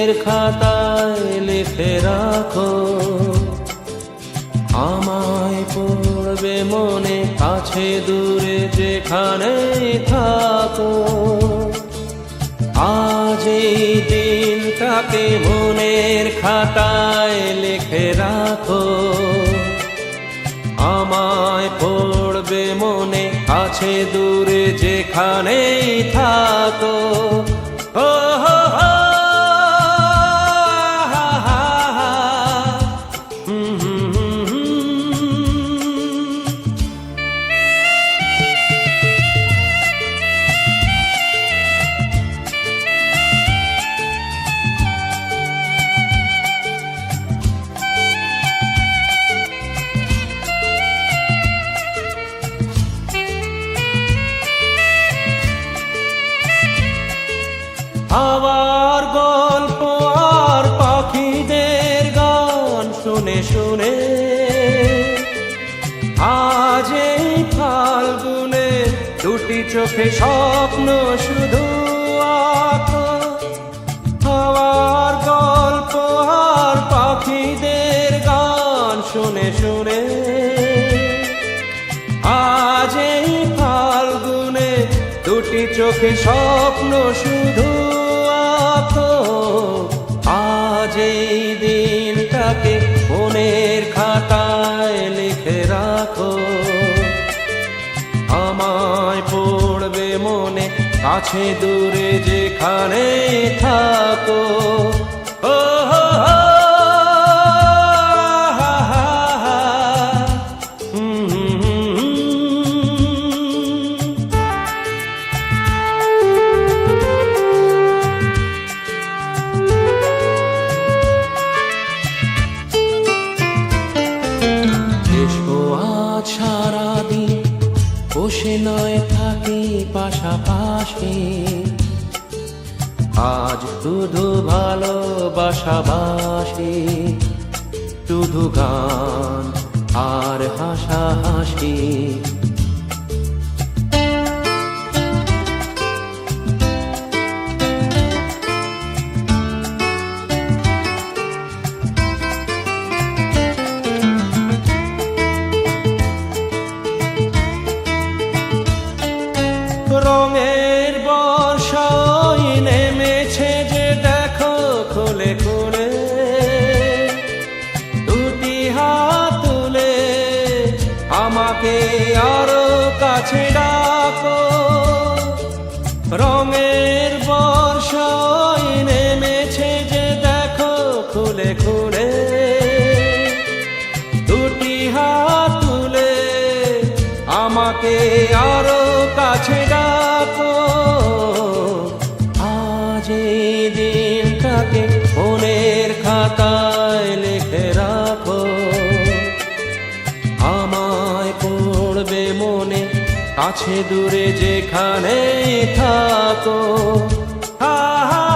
মনের খাতায় লিখে রাখো, আমায় পড়বে মনে কাছে দূরে যেখানে থাকো। আজ এই দিনটাকে মনের খাতায় লিখে রাখো, আমায় পড়বে মনে কাছে দূরে যেখানেই থাকো। ও হো হো, হা হা হা, আবার গল্প আর পাখিদের গান শুনে শুনে আজ এই ফাল্গুনে দুটি চোখে স্বপ্ন শুধু আঁকো। আবার গল্প আর পাখিদের গান শুনে শুনে আজ এই ফাল্গুনে দুটি চোখে স্বপ্ন শুধু আঁকো। আজ এই দিনটাকে মনের খাতায় লিখে রাখো, আমায় পড়বে মনে কাছে দূরে যেখানে থাকো। ও হো হো, হা হা হা, সারাদিন বসে নয় থাকি পাশাপাশি, আজ শুধু ভালোবাসাবাসি, শুধু গান আর হাসাহাসি। রঙের বর্ষায় নেমেছে যে দেখো খুলে খুলে, দুটি হাত তুলে আমাকে আরো কাছে ডাকো। রঙের বর্ষায় নেমেছে যে দেখো খুলে খুলে, দুটি হাত তুলে আমাকে আরো কাছে ডাকো। আজ এই দিনটাকে মনের খাতায় লিখে রাখো, আমায় পড়বে মনে কাছে দূরে যেখানে থাকো। হা হা